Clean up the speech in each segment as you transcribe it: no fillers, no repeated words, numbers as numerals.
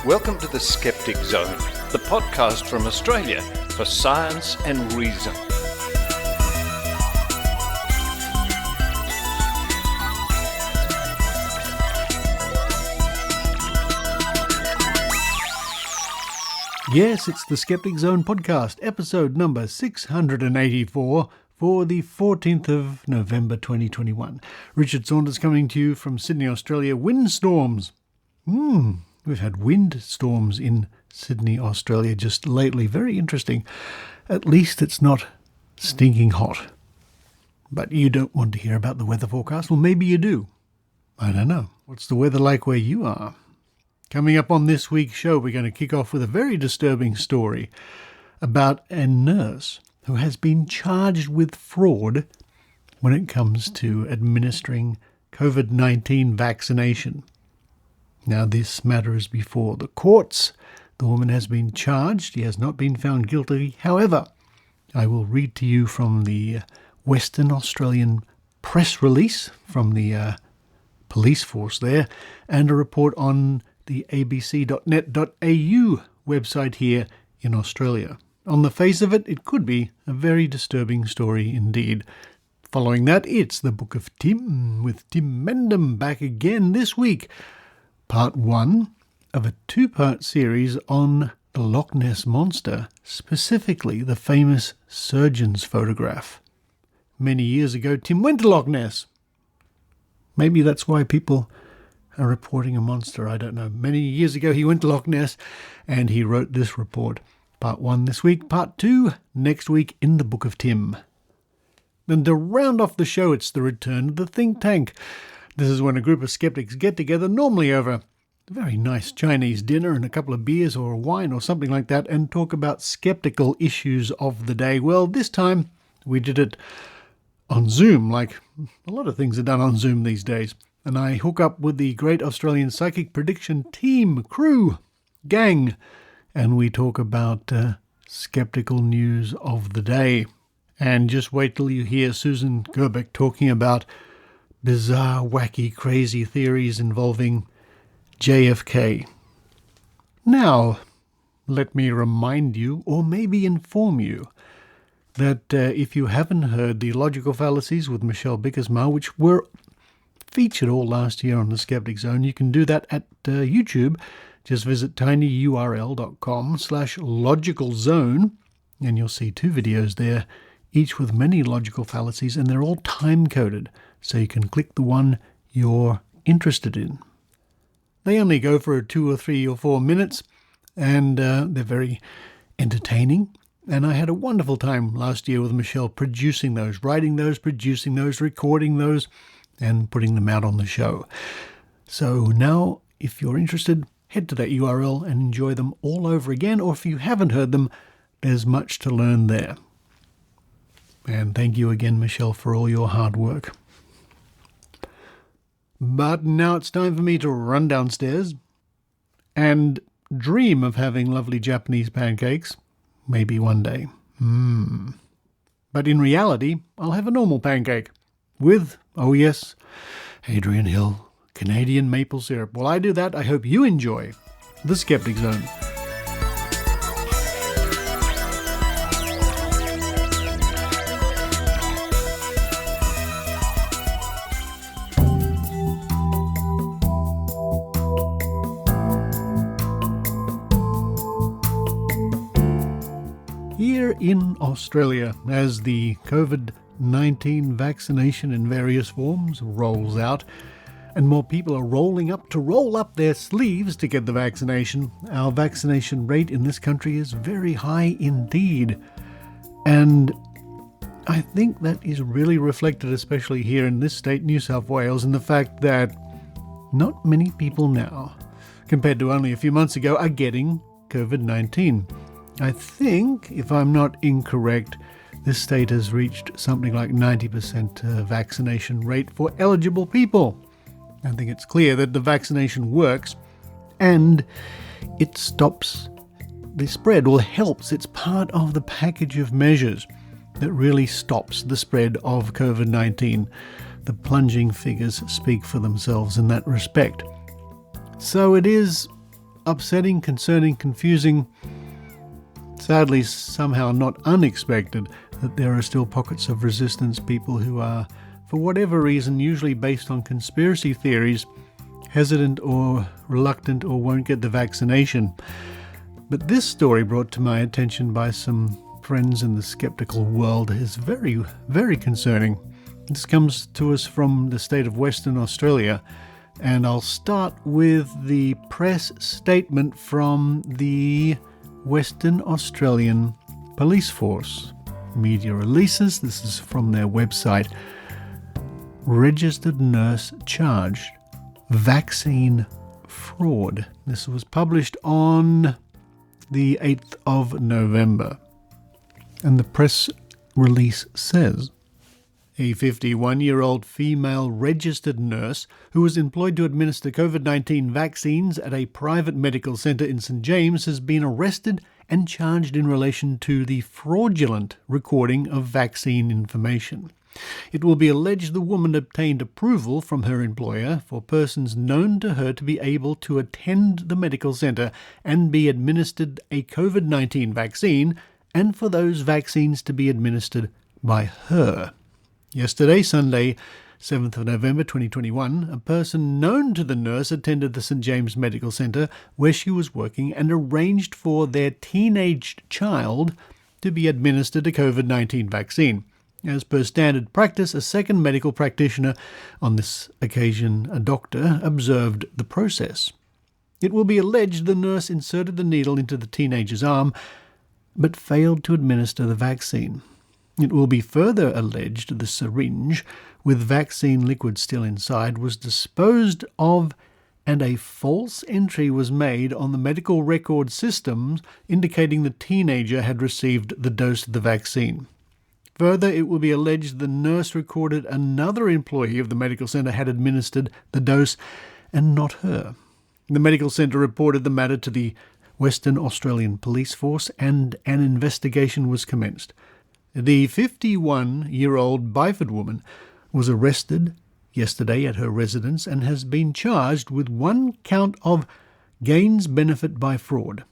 Welcome to the Skeptic Zone, the podcast from Australia for science and reason. Yes, it's the Skeptic Zone podcast, episode number 684 for the 14th of November 2021. Richard Saunders coming to you from Sydney, Australia. Windstorms. We've had windstorms in Sydney, Australia just lately. Very interesting. At least it's not stinking hot. But you don't want to hear about the weather forecast? Well, maybe you do. I don't know. What's the weather like where you are? Coming up on this week's show, we're going to kick off with a very disturbing story about a nurse who has been charged with fraud when it comes to administering COVID-19 vaccination. Now, this matter is before the courts. The woman has been charged. She has not been found guilty. However, I will read to you from the Western Australian press release from the police force there and a report on the abc.net.au website here in Australia. On the face of it, it could be a very disturbing story indeed. Following that, it's the Book of Tim with Tim Mendham back again this week. Part 1 of a 2-part series on the Loch Ness Monster, specifically the famous surgeon's photograph. Many years ago, Tim went to Loch Ness. Maybe that's why people are reporting a monster, I don't know. Many years ago, he went to Loch Ness and he wrote this report. Part 1 this week, Part 2 next week in the Book of Tim. Then to round off the show, it's the return of the think tank. This is when a group of skeptics get together, normally over a very nice Chinese dinner and a couple of beers or wine or something like that, and talk about skeptical issues of the day. Well, this time we did it on Zoom, like a lot of things are done on Zoom these days. And I hook up with the great Australian psychic prediction team, crew, gang, and we talk about skeptical news of the day. And just wait till you hear Susan Gerbeck talking about bizarre, wacky, crazy theories involving JFK. Now, let me remind you, or maybe inform you, that if you haven't heard the Logical Fallacies with Michelle Bickersma, which were featured all last year on the Skeptic Zone, you can do that at YouTube. Just visit tinyurl.com/logicalzone, and you'll see 2 videos there, each with many logical fallacies, and they're all time-coded, so you can click the one you're interested in. They only go for 2 or 3 or 4 minutes, and they're very entertaining. And I had a wonderful time last year with Michelle producing those, writing those, producing those, recording those, and putting them out on the show. So now, if you're interested, head to that URL and enjoy them all over again, or if you haven't heard them, there's much to learn there. And thank you again, Michelle, for all your hard work. But now it's time for me to run downstairs and dream of having lovely Japanese pancakes, maybe one day. But in reality, I'll have a normal pancake with, oh yes, Adrian Hill, Canadian maple syrup. While I do that, I hope you enjoy the Skeptic Zone. Here in Australia, as the COVID-19 vaccination in various forms rolls out, and more people are rolling up to roll up their sleeves to get the vaccination, our vaccination rate in this country is very high indeed. And I think that is really reflected, especially here in this state, New South Wales, in the fact that not many people now, compared to only a few months ago, are getting COVID-19. I think, if I'm not incorrect, this state has reached something like 90% vaccination rate for eligible people. I think it's clear that the vaccination works and it stops the spread, or helps. It's part of the package of measures that really stops the spread of COVID-19. The plunging figures speak for themselves in that respect. So it is upsetting, concerning, confusing, sadly somehow not unexpected that there are still pockets of resistance, people who are, for whatever reason, usually based on conspiracy theories, hesitant or reluctant or won't get the vaccination. But this story, brought to my attention by some friends in the skeptical world, is very, very concerning. This comes to us from the state of Western Australia, and I'll start with the press statement from the Western Australian Police Force. Media releases, this is from their website. Registered nurse charged. Vaccine fraud. This was published on the 8th of November. And the press release says, a 51-year-old female registered nurse who was employed to administer COVID-19 vaccines at a private medical centre in St James has been arrested and charged in relation to the fraudulent recording of vaccine information. It will be alleged the woman obtained approval from her employer for persons known to her to be able to attend the medical centre and be administered a COVID-19 vaccine, and for those vaccines to be administered by her. Yesterday, Sunday, 7th of November 2021, a person known to the nurse attended the St James Medical Centre where she was working and arranged for their teenaged child to be administered a COVID-19 vaccine. As per standard practice, a second medical practitioner, on this occasion a doctor, observed the process. It will be alleged the nurse inserted the needle into the teenager's arm but failed to administer the vaccine. It will be further alleged the syringe, with vaccine liquid still inside, was disposed of and a false entry was made on the medical record systems indicating the teenager had received the dose of the vaccine. Further, it will be alleged the nurse recorded another employee of the medical centre had administered the dose and not her. The medical centre reported the matter to the Western Australian Police Force and an investigation was commenced. The 51-year-old Byford woman was arrested yesterday at her residence and has been charged with one count of gains benefit by fraud.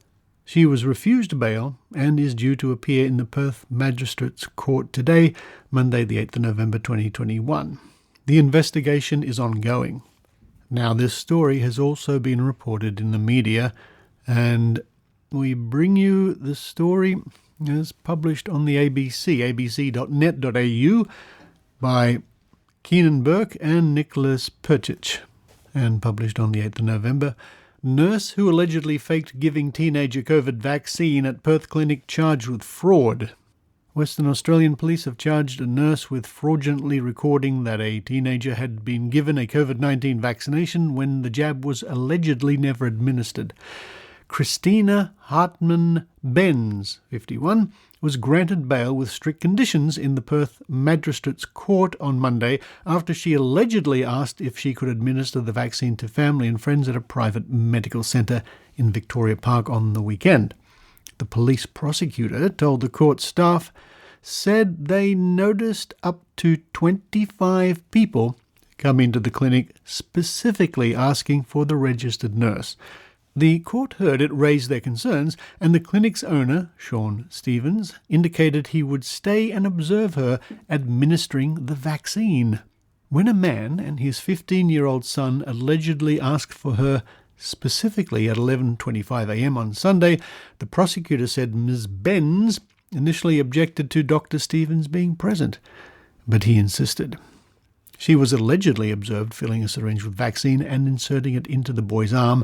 She was refused bail and is due to appear in the Perth Magistrates Court today, Monday the 8th of November 2021. The investigation is ongoing. Now, this story has also been reported in the media, and we bring you the story as published on the ABC, abc.net.au, by Keenan Burke and Nicholas Perchich, and published on the 8th of November. Nurse who allegedly faked giving teenager COVID vaccine at Perth clinic charged with fraud. Western Australian police have charged a nurse with fraudulently recording that a teenager had been given a COVID-19 vaccination when the jab was allegedly never administered. Christina Hartman-Benz, 51, was granted bail with strict conditions in the Perth Magistrates Court on Monday after she allegedly asked if she could administer the vaccine to family and friends at a private medical centre in Victoria Park on the weekend. The police prosecutor told the court staff said they noticed up to 25 people come into the clinic specifically asking for the registered nurse. The court heard it raise their concerns, and the clinic's owner, Sean Stevens, indicated he would stay and observe her administering the vaccine. When a man and his 15-year-old son allegedly asked for her specifically at 11:25 a.m. on Sunday, the prosecutor said Ms. Benz initially objected to Dr. Stevens being present, but he insisted. She was allegedly observed filling a syringe with vaccine and inserting it into the boy's arm,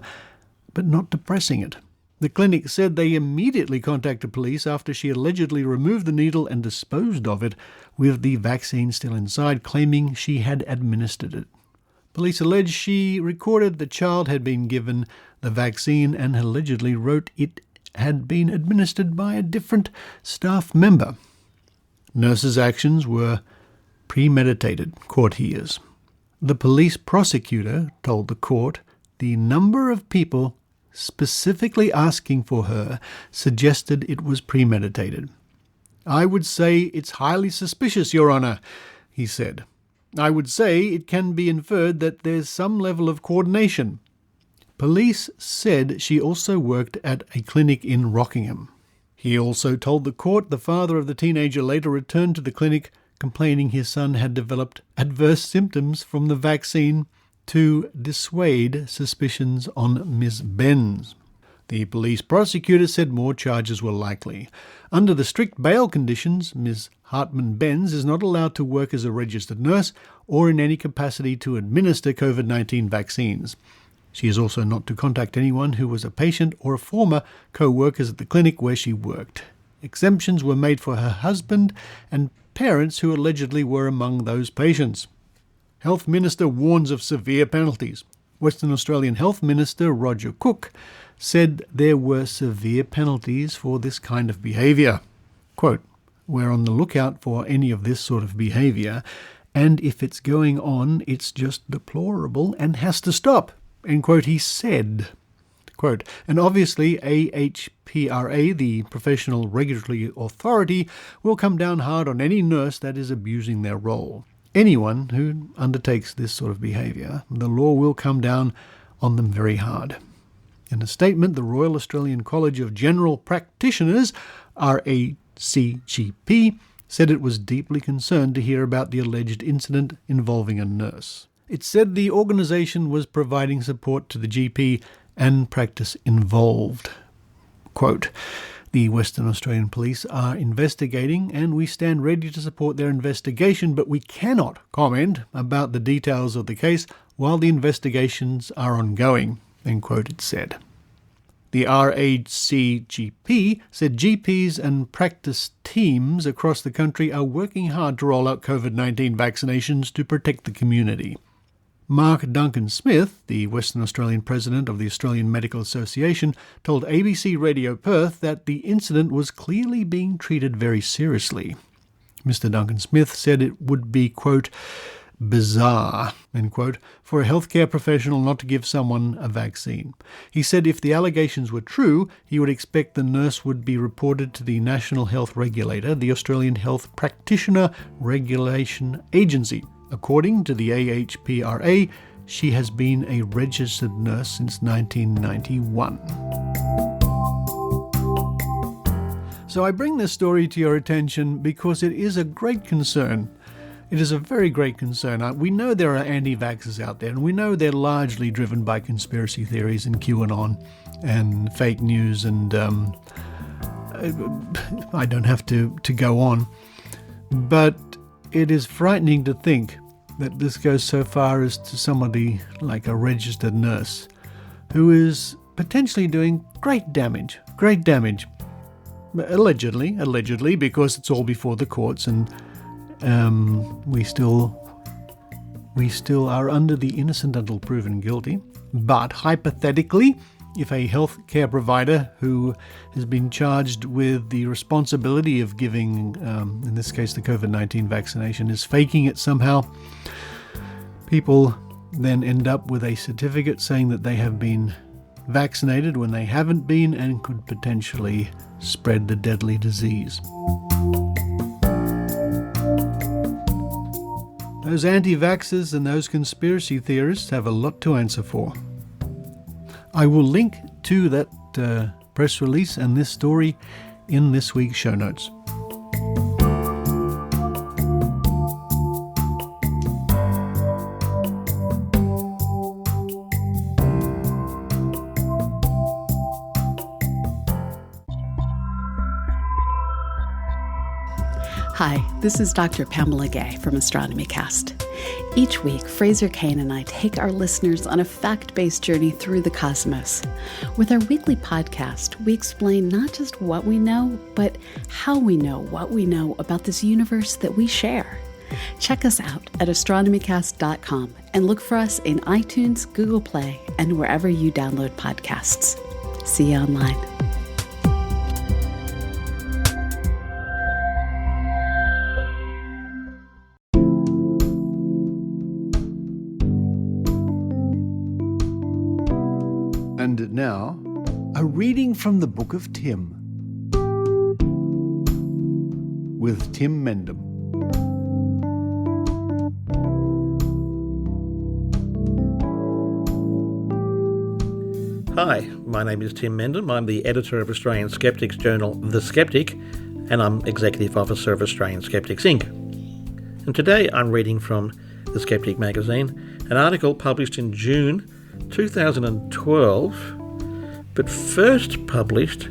but not depressing it. The clinic said they immediately contacted police after she allegedly removed the needle and disposed of it with the vaccine still inside, claiming she had administered it. Police allege she recorded the child had been given the vaccine and allegedly wrote it had been administered by a different staff member. Nurse's actions were premeditated, court hears. The police prosecutor told the court the number of people specifically asking for her suggested it was premeditated. "I would say it's highly suspicious, Your Honour," he said. "I would say it can be inferred that there's some level of coordination. Police said she also worked at a clinic in Rockingham. He also told the court the father of the teenager later returned to the clinic complaining his son had developed adverse symptoms from the vaccine to dissuade suspicions on Ms. Benz. The police prosecutor said more charges were likely. Under the strict bail conditions, Ms. Hartman-Benz is not allowed to work as a registered nurse or in any capacity to administer COVID-19 vaccines. She is also not to contact anyone who was a patient or a former co-workers at the clinic where she worked. Exemptions were made for her husband and parents who allegedly were among those patients. Health Minister warns of severe penalties. Western Australian Health Minister Roger Cook said there were severe penalties for this kind of behaviour. Quote, "We're on the lookout for any of this sort of behaviour, and if it's going on, it's just deplorable and has to stop," end quote, he said. Quote, "And obviously AHPRA, the professional regulatory authority, will come down hard on any nurse that is abusing their role. Anyone who undertakes this sort of behaviour, the law will come down on them very hard." In a statement, the Royal Australian College of General Practitioners, RACGP, said it was deeply concerned to hear about the alleged incident involving a nurse. It said the organisation was providing support to the GP and practice involved. Quote, "The Western Australian Police are investigating and we stand ready to support their investigation, but we cannot comment about the details of the case while the investigations are ongoing," end quote, it said. The RACGP said GPs and practice teams across the country are working hard to roll out COVID-19 vaccinations to protect the community. Mark Duncan-Smith, the Western Australian president of the Australian Medical Association, told ABC Radio Perth that the incident was clearly being treated very seriously. Mr. Duncan-Smith said it would be, quote, "bizarre," end quote, for a healthcare professional not to give someone a vaccine. He said if the allegations were true, he would expect the nurse would be reported to the National Health Regulator, the Australian Health Practitioner Regulation Agency. According to the AHPRA, she has been a registered nurse since 1991. So I bring this story to your attention because it is a great concern. It is a very great concern. We know there are anti-vaxxers out there, and we know they're largely driven by conspiracy theories and QAnon and fake news, and I don't have to go on. But it is frightening to think that this goes so far as to somebody like a registered nurse who is potentially doing great damage. Allegedly, because it's all before the courts, and we still are under the innocent until proven guilty. But hypothetically, if a healthcare provider who has been charged with the responsibility of giving, in this case, the COVID-19 vaccination, is faking it somehow, people then end up with a certificate saying that they have been vaccinated when they haven't been and could potentially spread the deadly disease. Those anti-vaxxers and those conspiracy theorists have a lot to answer for. I will link to that press release and this story in this week's show notes. Hi, this is Dr. Pamela Gay from Astronomy Cast. Each week, Fraser Kane and I take our listeners on a fact-based journey through the cosmos. With our weekly podcast, we explain not just what we know, but how we know what we know about this universe that we share. Check us out at astronomycast.com and look for us in iTunes, Google Play, and wherever you download podcasts. See you online. And now, a reading from the Book of Tim with Tim Mendham. Hi, my name is Tim Mendham. I'm the editor of Australian Skeptics journal The Skeptic, and I'm Executive Officer of Australian Skeptics Inc. And today I'm reading from The Skeptic magazine, an article published in June 2012, but first published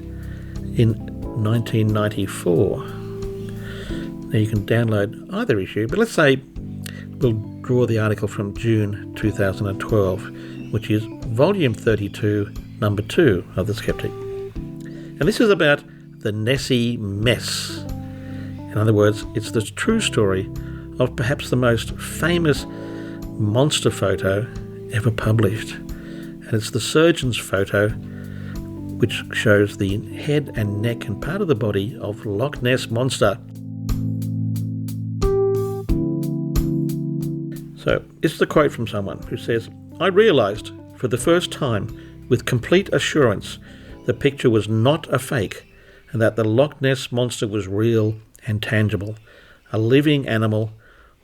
in 1994. Now you can download either issue, but let's say we'll draw the article from June 2012, which is volume 32, number 2 of The Skeptic. And this is about the Nessie mess. In other words, it's the true story of perhaps the most famous monster photo ever published. And it's the surgeon's photo, which shows the head and neck and part of the body of Loch Ness Monster. So, this is a quote from someone who says, "I realised for the first time with complete assurance the picture was not a fake and that the Loch Ness Monster was real and tangible, a living animal,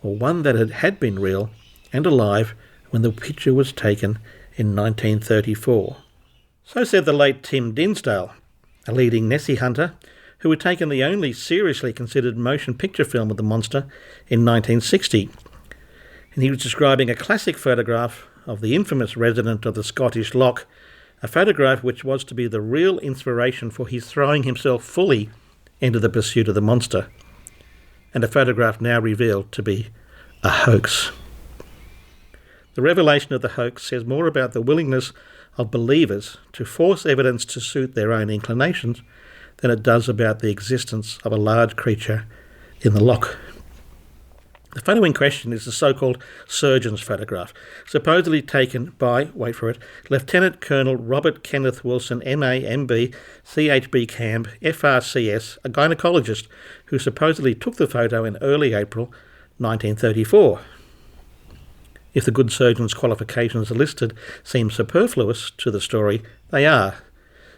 or one that had been real and alive when the picture was taken in 1934. So said the late Tim Dinsdale, a leading Nessie hunter who had taken the only seriously considered motion picture film of the monster in 1960. And he was describing a classic photograph of the infamous resident of the Scottish Loch, a photograph which was to be the real inspiration for his throwing himself fully into the pursuit of the monster, and a photograph now revealed to be a hoax. The revelation of the hoax says more about the willingness of believers to force evidence to suit their own inclinations than it does about the existence of a large creature in the loch. The photo in question is the so-called surgeon's photograph, supposedly taken by, wait for it, Lieutenant Colonel Robert Kenneth Wilson, MA, MB, CHB Camp, FRCS, a gynaecologist who supposedly took the photo in early April 1934. If the good surgeon's qualifications listed seem superfluous to the story, they are.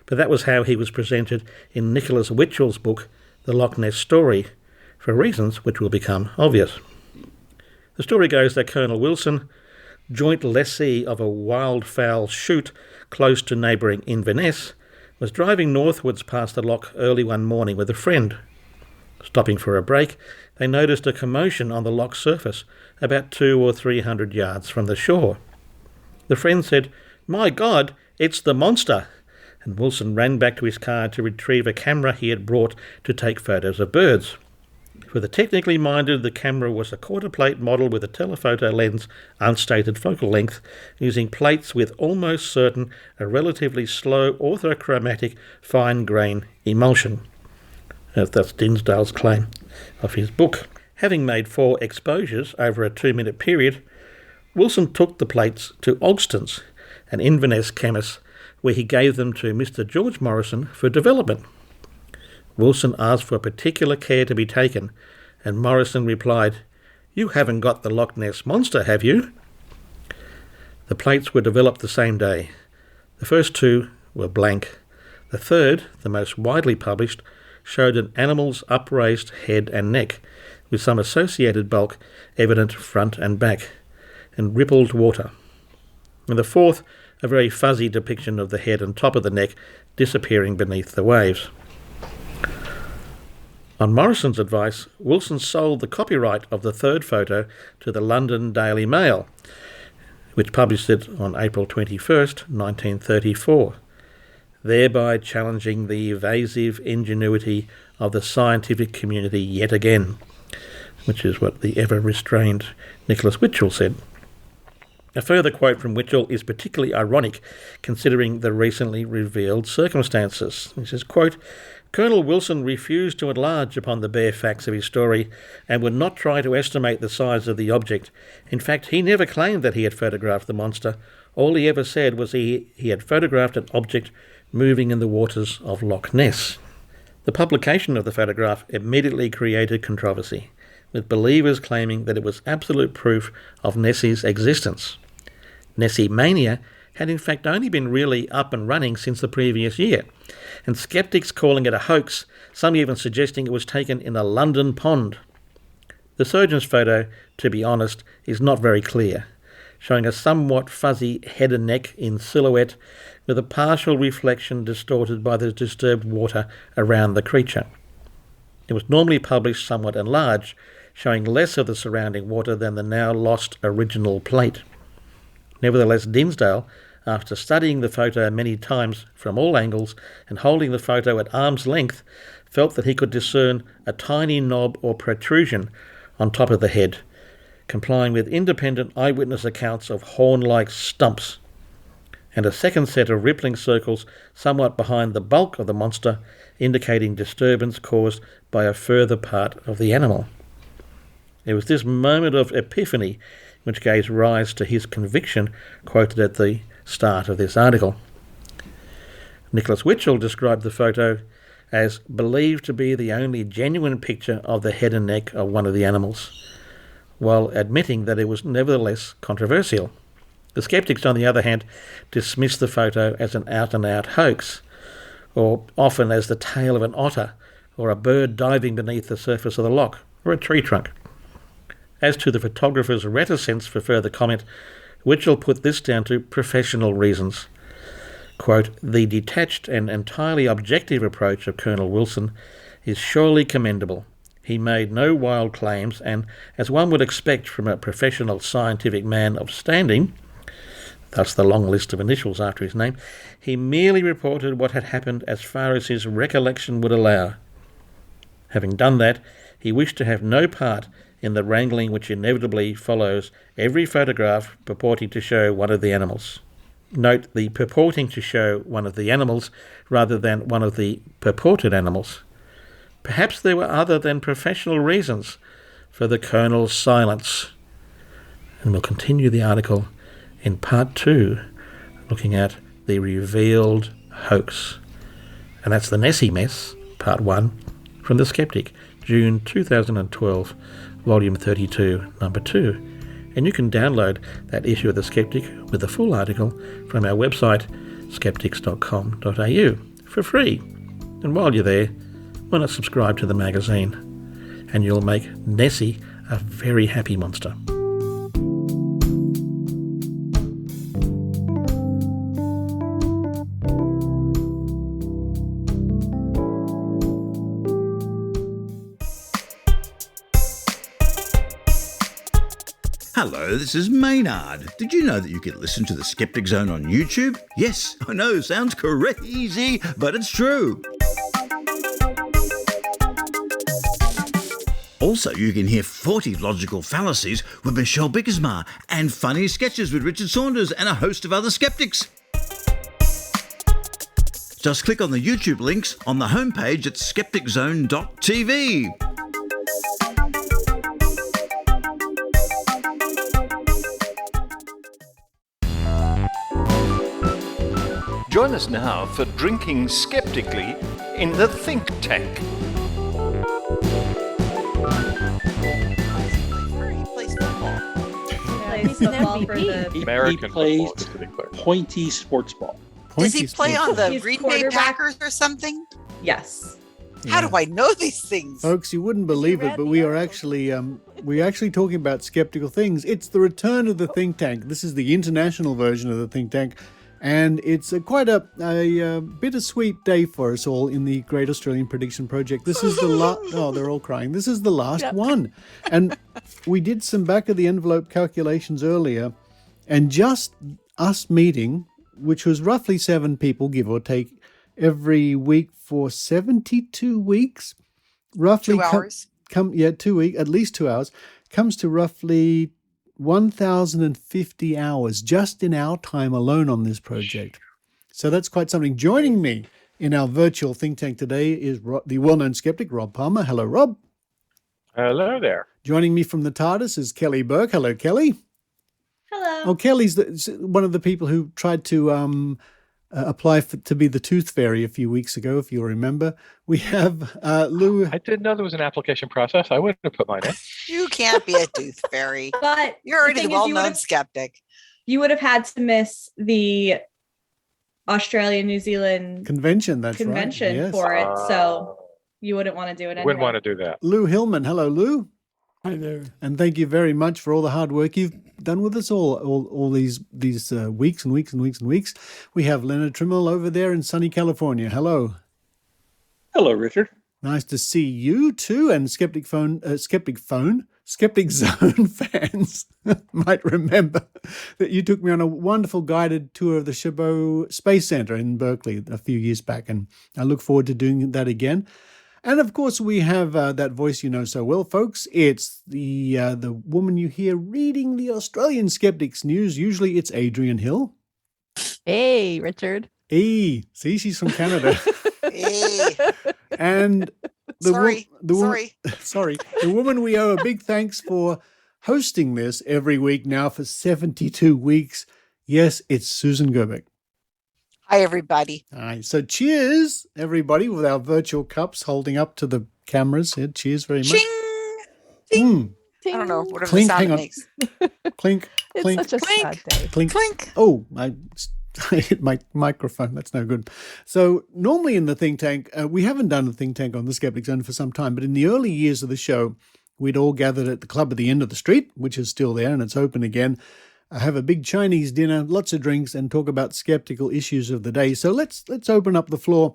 But that was how he was presented in Nicholas Witchell's book, The Loch Ness Story, for reasons which will become obvious. The story goes that Colonel Wilson, joint lessee of a wildfowl shoot close to neighbouring Inverness, was driving northwards past the loch early one morning with a friend. Stopping for a break, they noticed a commotion on the loch surface about 200 or 300 yards from the shore. The friend said, "My God, it's the monster!" And Wilson ran back to his car to retrieve a camera he had brought to take photos of birds. For the technically minded, the camera was a quarter-plate model with a telephoto lens, unstated focal length, using plates with almost certain a relatively slow orthochromatic fine-grain emulsion. That's Dinsdale's claim of his book. Having made 4 exposures over a 2-minute period, Wilson took the plates to Ogston's, an Inverness chemist, where he gave them to Mr. George Morrison for development. Wilson asked for particular care to be taken, and Morrison replied, "You haven't got the Loch Ness Monster, have you?" The plates were developed the same day. The first 2 were blank. The third, the most widely published, showed an animal's upraised head and neck, with some associated bulk evident front and back, and rippled water. And the fourth, a very fuzzy depiction of the head and top of the neck disappearing beneath the waves. On Morrison's advice, Wilson sold the copyright of the third photo to the London Daily Mail, which published it on April 21st, 1934, thereby challenging the evasive ingenuity of the scientific community yet again, which is what the ever-restrained Nicholas Witchell said. A further quote from Witchell is particularly ironic considering the recently revealed circumstances. He says, quote, "Colonel Wilson refused to enlarge upon the bare facts of his story and would not try to estimate the size of the object. In fact, he never claimed that he had photographed the monster. All he ever said was he had photographed an object moving in the waters of Loch Ness." The publication of the photograph immediately created controversy, with believers claiming that it was absolute proof of Nessie's existence. Nessie mania had in fact only been really up and running since the previous year, and skeptics calling it a hoax, some even suggesting it was taken in a London pond. The surgeon's photo, to be honest, is not very clear, showing a somewhat fuzzy head and neck in silhouette with a partial reflection distorted by the disturbed water around the creature. It was normally published somewhat enlarged, showing less of the surrounding water than the now lost original plate. Nevertheless, Dinsdale, after studying the photo many times from all angles and holding the photo at arm's length, felt that he could discern a tiny knob or protrusion on top of the head, complying with independent eyewitness accounts of horn-like stumps, and a second set of rippling circles somewhat behind the bulk of the monster, indicating disturbance caused by a further part of the animal. It was this moment of epiphany which gave rise to his conviction quoted at the start of this article. Nicholas Witchell described the photo as believed to be the only genuine picture of the head and neck of one of the animals, while admitting that it was nevertheless controversial. The skeptics, on the other hand, dismissed the photo as an out-and-out hoax, or often as the tail of an otter or a bird diving beneath the surface of the loch or a tree trunk. As to the photographer's reticence for further comment, Witchell put this down to professional reasons. Quote, "The detached and entirely objective approach of Colonel Wilson is surely commendable. He made no wild claims and, as one would expect from a professional scientific man of standing," thus the long list of initials after his name, "he merely reported what had happened as far as his recollection would allow. Having done that, he wished to have no part in the wrangling which inevitably follows every photograph purporting to show one of the animals." Note the purporting to show one of the animals rather than one of the purported animals. Perhaps there were other than professional reasons for the Colonel's silence. And we'll continue the article in part 2, looking at the revealed hoax. And that's the Nessie Mess, part 1, from The Skeptic, June 2012, volume 32, number 2. And you can download that issue of The Skeptic with the full article from our website, skeptics.com.au, for free. And while you're there, why not subscribe to the magazine? And you'll make Nessie a very happy monster. Hello, this is Maynard. Did you know that you can listen to the Skeptic Zone on YouTube? Yes, I know, sounds crazy, but it's true. Also, you can hear 40 Logical Fallacies with Michelle Bickersma and funny sketches with Richard Saunders and a host of other skeptics. Just click on the YouTube links on the homepage at skepticzone.tv. Join us now for Drinking Skeptically in the Think Tank. He plays football. He's an MVP. American he plays football, to be clear. pointy sports ball. Does he play on the He's Green Bay quarterback. Packers or something? Yes. How do I know these things? Folks, you wouldn't believe it, but we are actually talking about skeptical things. It's the return of the think tank. This is the international version of the think tank, and it's quite a bittersweet day for us all in the Great Australian Prediction Project. This is the last. Oh, they're all crying. This is the last one, and we did some back of the envelope calculations earlier, and just us meeting, which was roughly 7 people, give or take, every week for 72 weeks, roughly 2 hours. 2 weeks, at least 2 hours, comes to roughly 1,050 hours just in our time alone on this project. So that's quite something. Joining me in our virtual think tank today is the well-known skeptic, Rob Palmer. Hello, Rob. Hello there. Joining me from the TARDIS is Kelly Burke. Hello, Kelly. Hello. Oh, Kelly's one of the people who tried to apply to be the Tooth Fairy a few weeks ago, if you'll remember. We have Lou. I didn't know there was an application process. I wouldn't have put mine in. You can't be a tooth fairy. But You're already the thing is, well-known skeptic. you would have had to miss the Australia-New Zealand Convention, that's convention right. Yes. for it, so you wouldn't want to do it anyway. Wouldn't want to do that. Lou Hillman. Hello, Lou. Hi there. And thank you very much for all the hard work you've done with us all these weeks and weeks and weeks and weeks. We have Leonard Trimmel over there in sunny California. Hello. Hello, Richard. Nice to see you too. And Skeptic Zone fans might remember that you took me on a wonderful guided tour of the Chabot Space Center in Berkeley a few years back. And I look forward to doing that again. And of course, we have that voice you know so well, folks. It's the woman you hear reading the Australian Skeptics news. Usually it's Adrian Hill. Hey, Richard. Hey, see, she's from Canada. Hey. And Sorry. the woman we owe a big thanks for hosting this every week now for 72 weeks. Yes, it's Susan Gerbeck. Hi, everybody. All right, so cheers, everybody, with our virtual cups holding up to the cameras. Yeah, cheers very much. Ching! Ting! I don't know, whatever Clink, the sound hang it on. makes. Clink, clink, It's such a sad day. clink. Clink! Oh, I hit my microphone. That's no good. So normally in the think tank, we haven't done a think tank on the Skeptic Zone for some time, but in the early years of the show, we'd all gathered at the club at the end of the street, which is still there and it's open again. Have a big Chinese dinner, lots of drinks, and talk about skeptical issues of the day. So let's open up the floor.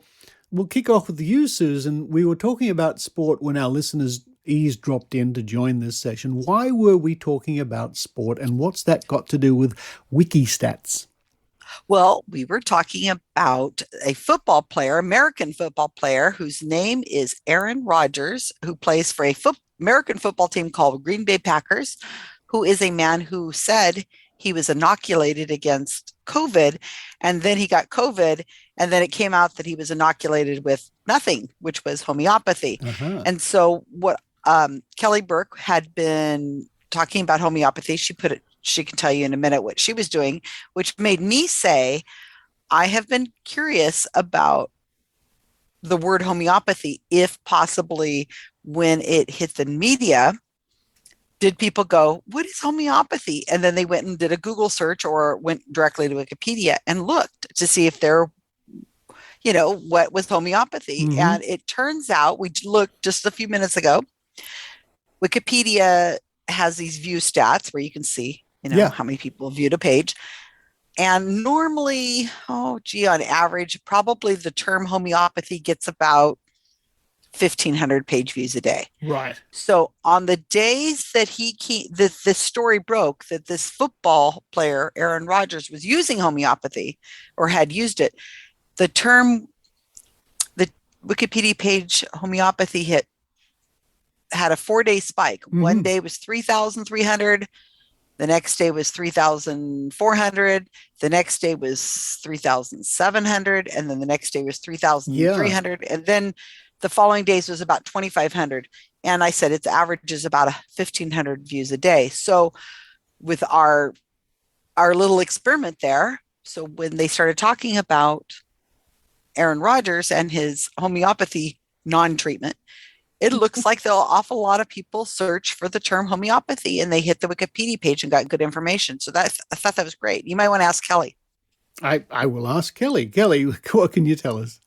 We'll kick off with you, Susan. We were talking about sport when our listeners eavesdropped in to join this session. Why were we talking about sport, and what's that got to do with Wikistats? Well, we were talking about a football player, American football player, whose name is Aaron Rodgers, who plays for a American football team called Green Bay Packers, who is a man who said he was inoculated against COVID, and then he got COVID, and then it came out that he was inoculated with nothing, which was homeopathy. Uh-huh. And so what Kelly Burke had been talking about homeopathy, she can tell you in a minute what she was doing, which made me say, I have been curious about the word homeopathy, if possibly when it hit the media, did people go, what is homeopathy? And then they went and did a Google search or went directly to Wikipedia and looked to see if what was homeopathy. Mm-hmm. And it turns out, we looked just a few minutes ago, Wikipedia has these view stats where you can see, how many people viewed a page. And normally, on average, probably the term homeopathy gets about 1,500 page views a day. Right. So on the days that this story broke, that this football player, Aaron Rodgers, was using homeopathy or had used it, the Wikipedia page homeopathy had a 4-day spike. Mm-hmm. One day was 3,300. The next day was 3,400. The next day was 3,700. And then the next day was 3,300. And then the following days was about 2,500. And I said its average is about 1,500 views a day. So with our little experiment there, so when they started talking about Aaron Rodgers and his homeopathy non-treatment, it looks like an awful lot of people search for the term homeopathy and they hit the Wikipedia page and got good information. So I thought that was great. You might want to ask Kelly. I will ask Kelly. Kelly, what can you tell us?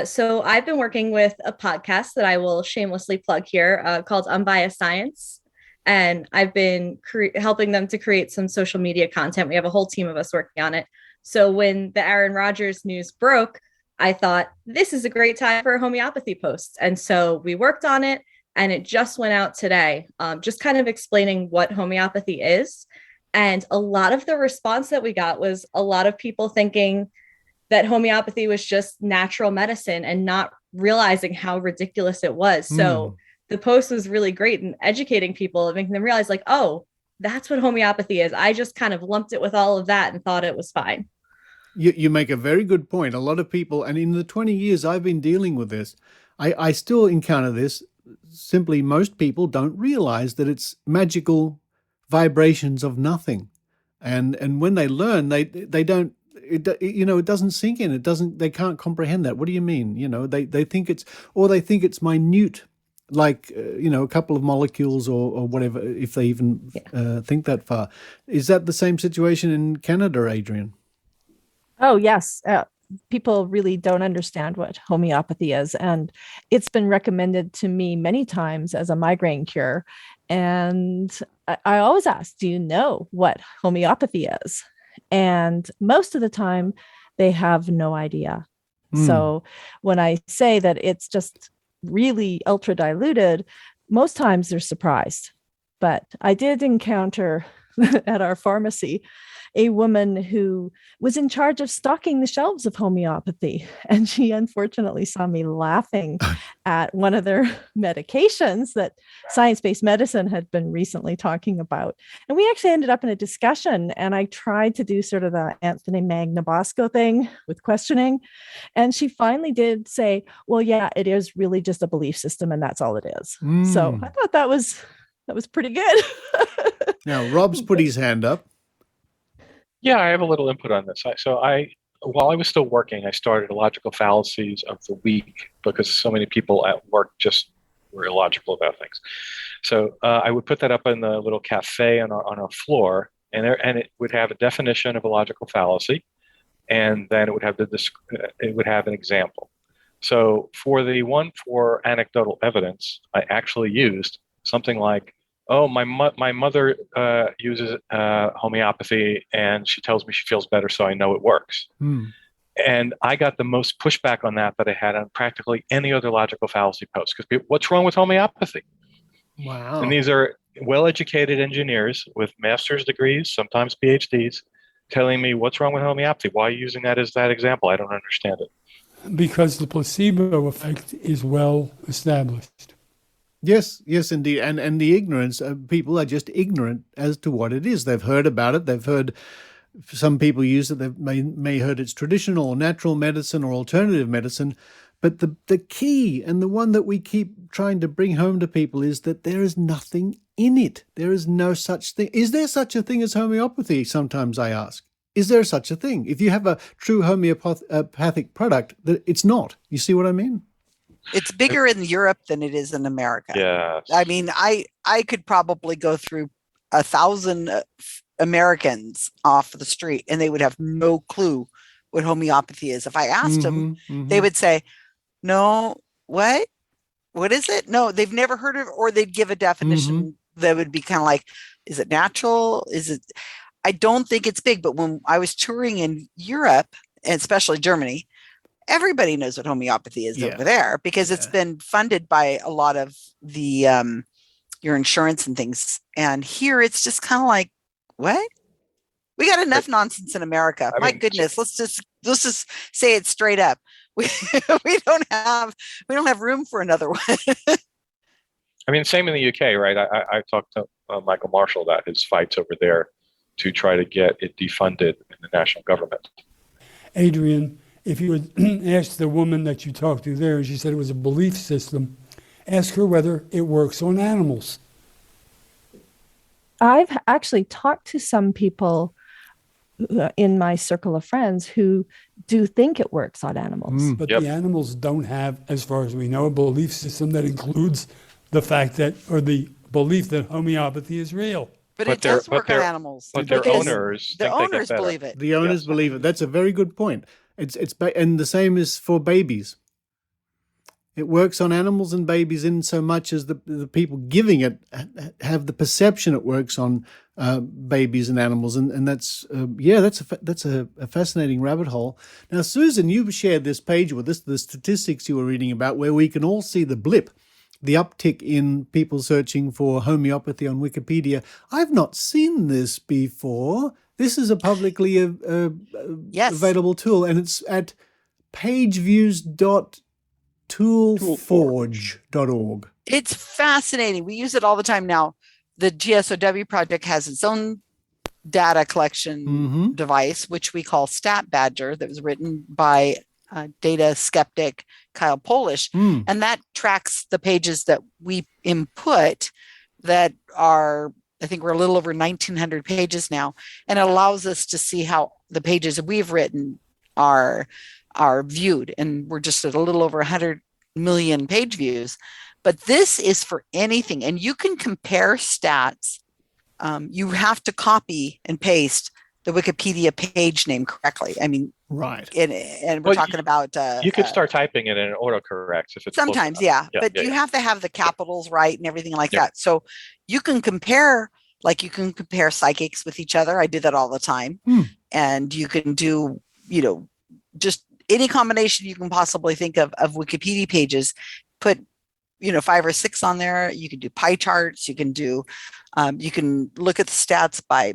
So I've been working with a podcast that I will shamelessly plug here called Unbiased Science. And I've been helping them to create some social media content. We have a whole team of us working on it. So when the Aaron Rodgers news broke, I thought this is a great time for a homeopathy post. And so we worked on it and it just went out today, just kind of explaining what homeopathy is. And a lot of the response that we got was a lot of people thinking that homeopathy was just natural medicine and not realizing how ridiculous it was. So the post was really great in educating people and making them realize like, oh, that's what homeopathy is. I just kind of lumped it with all of that and thought it was fine. You make a very good point. A lot of people, and in the 20 years I've been dealing with this, I still encounter this. Simply, most people don't realize that it's magical vibrations of nothing. And when they learn, they don't, it doesn't sink in. They can't comprehend that. What do you mean? They think it's minute, like, a couple of molecules or whatever, if they even think that far. Is that the same situation in Canada, Adrian? Oh, yes. People really don't understand what homeopathy is. And it's been recommended to me many times as a migraine cure. And I always ask, do you know what homeopathy is? And most of the time, they have no idea. So when I say that it's just really ultra diluted, most times they're surprised. But I did encounter at our pharmacy a woman who was in charge of stocking the shelves of homeopathy. And she unfortunately saw me laughing at one of their medications that science-based medicine had been recently talking about. And we actually ended up in a discussion, and I tried to do sort of the Anthony Magnabosco thing with questioning. And she finally did say, well, yeah, it is really just a belief system, and that's all it is. So I thought that was pretty good. Now, Rob's put his hand up. Yeah, I have a little input on this. While I was still working, I started Illogical Fallacies of the Week because so many people at work just were illogical about things. So I would put that up in the little cafe on our floor, and it would have a definition of a logical fallacy, and then it would have an example. So for the one for anecdotal evidence, I actually used something like, oh, my mother uses homeopathy, and she tells me she feels better, so I know it works. And I got the most pushback on that I had on practically any other logical fallacy post. Because what's wrong with homeopathy? Wow. And these are well-educated engineers with master's degrees, sometimes PhDs, telling me, what's wrong with homeopathy? Why are you using that as that example? I don't understand it. Because the placebo effect is well established. Yes, indeed. And the ignorance, people are just ignorant as to what it is. They've heard about it. They've heard some people use it. They've may heard it's traditional or natural medicine or alternative medicine. But the key and the one that we keep trying to bring home to people is that there is nothing in it. There is no such thing. Is there such a thing as homeopathy? Sometimes I ask. Is there such a thing? If you have a true homeopathic product, it's not. You see what I mean? It's bigger in Europe than it is in America. Yeah. I mean, I could probably go through 1,000 Americans off the street and they would have no clue what homeopathy is. If I asked them, they would say, no, what is it? No, they've never heard of it, or they'd give a definition that would be kind of like, is it natural? Is it? I don't think it's big, but when I was touring in Europe, and especially Germany, everybody knows what homeopathy is over there because it's been funded by a lot of the your insurance and things. And here it's just kind of like, what? We got enough nonsense in America. My goodness, let's just say it straight up. We don't have room for another one. I mean, same in the UK, right? I talked to Michael Marshall about his fights over there to try to get it defunded in the national government. Adrian, if you would ask the woman that you talked to there, and she said it was a belief system, ask her whether it works on animals. I've actually talked to some people in my circle of friends who do think it works on animals. But the animals don't have, as far as we know, a belief system that includes the fact that, or the belief that homeopathy is real. But it does work on animals. But their owners believe it. The owners believe it. That's a very good point. And the same is for babies. It works on animals and babies in so much as the people giving it have the perception it works on babies and animals, and that's a fascinating rabbit hole. Now, Susan, you've shared this page with us, the statistics you were reading about, where we can all see the blip, the uptick in people searching for homeopathy on Wikipedia. I've not seen this before. This is a publicly available tool, and it's at pageviews.toolforge.org. It's fascinating. We use it all the time now. The GSOW project has its own data collection device, which we call Stat Badger, that was written by data skeptic Kyle Polish. And that tracks the pages that we input that are, I think we're a little over 1,900 pages now. And it allows us to see how the pages that we've written are viewed. And we're just at a little over 100 million page views. But this is for anything. And you can compare stats. You have to copy and paste the Wikipedia page name correctly. I mean, Right. and we're talking about you could start typing it and it autocorrects if it's sometimes, but you have to have the capitals right and everything like that. So you can compare, like you can compare psychics with each other. I do that all the time. And you can do, just any combination you can possibly think of Wikipedia pages. Put 5 or 6 on there. You can do pie charts. You can do, you can look at the stats by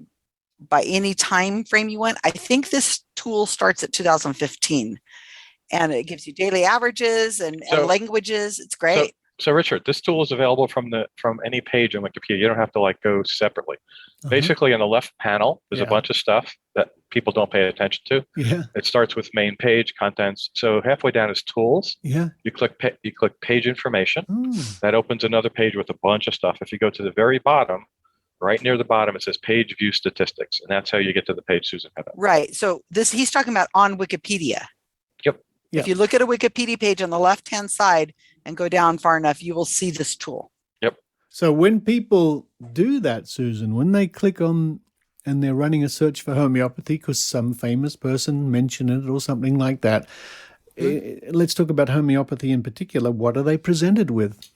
any time frame you want. I think this tool starts at 2015, and it gives you daily averages and languages. It's great. So Richard, this tool is available from any page on Wikipedia. You don't have to go separately. Basically, on the left panel, there's a bunch of stuff that people don't pay attention to. Yeah. It starts with main page, contents. So halfway down is tools. Yeah. You click page information. That opens another page with a bunch of stuff. If you go to the very bottom, right near the bottom, it says page view statistics, and that's how you get to the page Susan had up. Right. So he's talking about on Wikipedia. Yep. If you look at a Wikipedia page on the left-hand side and go down far enough, you will see this tool. Yep. So when people do that, Susan, when they click on and they're running a search for homeopathy because some famous person mentioned it or something like that, let's talk about homeopathy in particular. What are they presented with?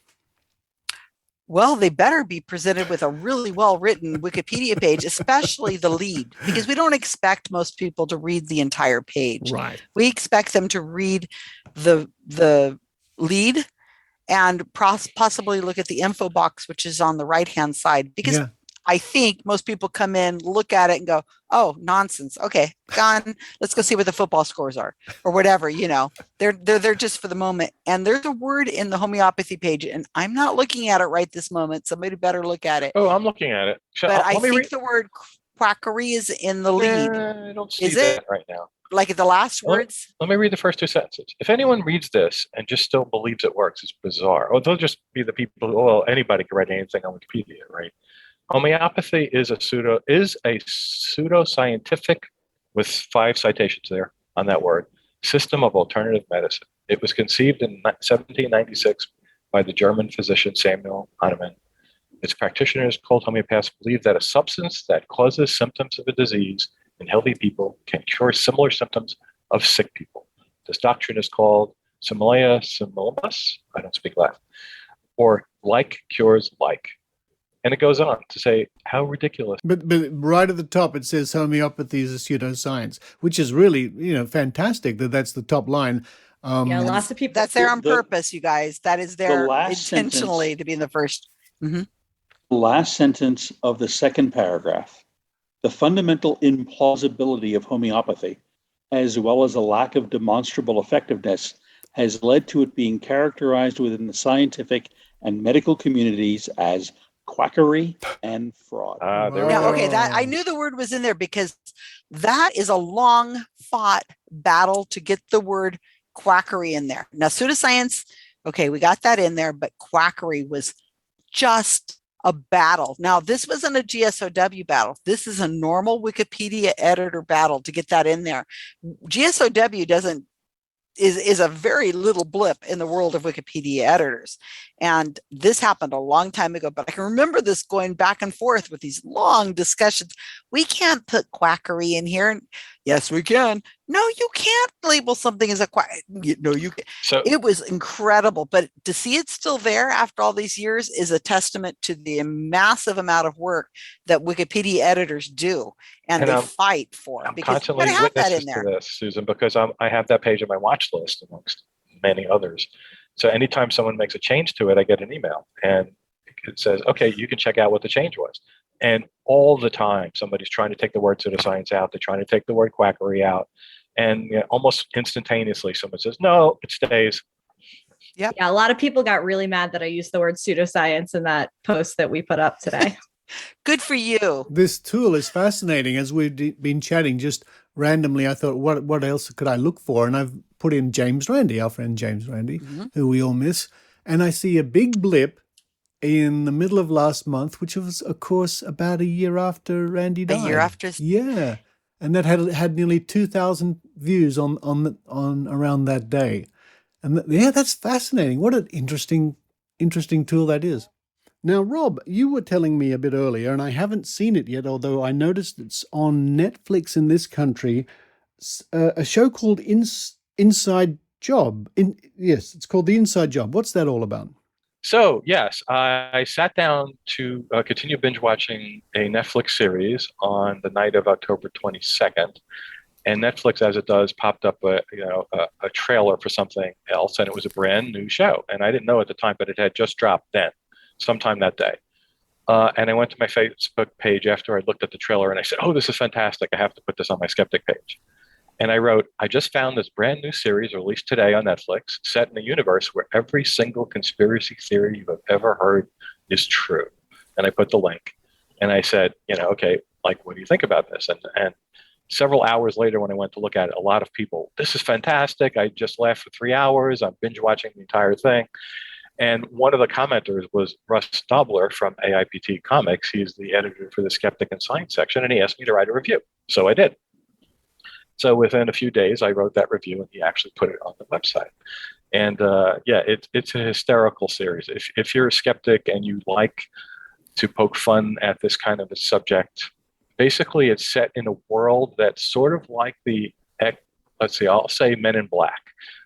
Well, they better be presented with a really well-written Wikipedia page, especially the lead, because we don't expect most people to read the entire page. Right. We expect them to read the lead and possibly look at the info box, which is on the right-hand side, because I think most people come in, look at it and go, oh, nonsense. Okay, gone. Let's go see what the football scores are or whatever, They're there just for the moment. And there's a word in the homeopathy page, and I'm not looking at it right this moment. Somebody better look at it. Oh, I'm looking at it. But I think the word quackery is in the lead. I don't see that right now. Like the last words? Let me read the first 2 sentences. If anyone reads this and just still believes it works, it's bizarre. Oh, they'll just be the people who, anybody can write anything on Wikipedia, right? Homeopathy is a pseudoscientific, with 5 citations there on that word, system of alternative medicine. It was conceived in 1796 by the German physician Samuel Hahnemann. Its practitioners, called homeopaths, believe that a substance that causes symptoms of a disease in healthy people can cure similar symptoms of sick people. This doctrine is called similia similibus, I don't speak Latin, or like cures like. And it goes on to say how ridiculous. But right at the top, it says homeopathy is a pseudoscience, which is really, fantastic that's the top line. Lots of people. That's there on purpose, you guys. That is there intentionally to be in the first. The last sentence of the second paragraph. The fundamental implausibility of homeopathy, as well as a lack of demonstrable effectiveness, has led to it being characterized within the scientific and medical communities as quackery and fraud. That I knew the word was in there because that is a long fought battle to get the word quackery in there. Now, pseudoscience, okay, we got that in there, but quackery was just a battle. Now, this wasn't a GSOW battle. This is a normal Wikipedia editor battle to get that in there. GSOW is a very little blip in the world of Wikipedia editors. And this happened a long time ago, but I can remember this going back and forth with these long discussions. We can't put quackery in here. Yes, we can. No, you can't label something as a quack. No, you can. So it was incredible, but to see it still there after all these years is a testament to the massive amount of work that Wikipedia editors do and they fight for. I'm constantly witnesses to this, Susan, because I have that page on my watch list amongst many others. So anytime someone makes a change to it, I get an email and it says, okay, you can check out what the change was. And all the time, somebody's trying to take the word pseudoscience out. They're trying to take the word quackery out. And almost instantaneously, someone says, no, it stays. Yep. Yeah, a lot of people got really mad that I used the word pseudoscience in that post that we put up today. Good for you. This tool is fascinating. As we've been chatting just randomly, I thought, what else could I look for? And I've put in James Randi, our friend James Randi, who we all miss. And I see a big blip in the middle of last month, which was, of course, about a year after Randy died. A year after? Yeah. And that had nearly 2,000 views on around that day. And that's fascinating. What an interesting tool that is. Now, Rob, you were telling me a bit earlier, and I haven't seen it yet, although I noticed it's on Netflix in this country, a show called Inside Job. Yes, it's called The Inside Job. What's that all about? So, yes, I sat down to continue binge watching a Netflix series on the night of October 22nd. And Netflix, as it does, popped up a trailer for something else, and it was a brand new show. And I didn't know at the time, but it had just dropped then, sometime that day. And I went to my Facebook page after I looked at the trailer, and I said, "Oh, this is fantastic! I have to put this on my Skeptic page." And I wrote, "I just found this brand new series released today on Netflix, set in a universe where every single conspiracy theory you've ever heard is true." And I put the link, and I said, "Okay, like, what do you think about this?" And several hours later, when I went to look at it, a lot of people, "This is fantastic. I just laughed for 3 hours. I'm binge watching the entire thing." And one of the commenters was Russ Dobler from AIPT Comics. He's the editor for the Skeptic and Science section, and he asked me to write a review. So I did. So within a few days, I wrote that review, and he actually put it on the website. And it's a hysterical series. If you're a skeptic and you like to poke fun at this kind of a subject, basically it's set in a world that's sort of like I'll say Men in Black,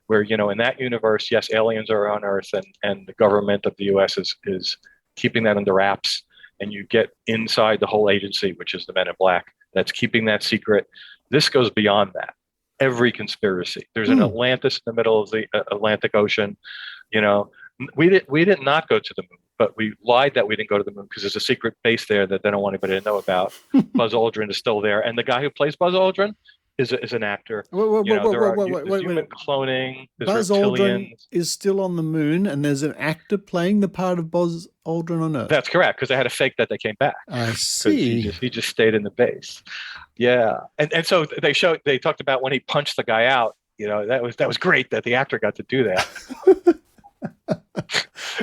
where, in that universe, yes, aliens are on Earth, and the government of the US is keeping that under wraps. And you get inside the whole agency, which is the Men in Black, that's keeping that secret. This goes beyond that. Every conspiracy. There's an Atlantis in the middle of the Atlantic Ocean. We did not go to the moon, but we lied that we didn't go to the moon because there's a secret base there that they don't want anybody to know about. Buzz Aldrin is still there, and the guy who plays Buzz Aldrin is an actor. Wait, human cloning. Buzz Aldrin is still on the moon, and there's an actor playing the part of Buzz Aldrin on Earth. That's correct, because they had to fake that they came back. I see. He just stayed in the base. Yeah, and so they talked about when he punched the guy out. That was great that the actor got to do that.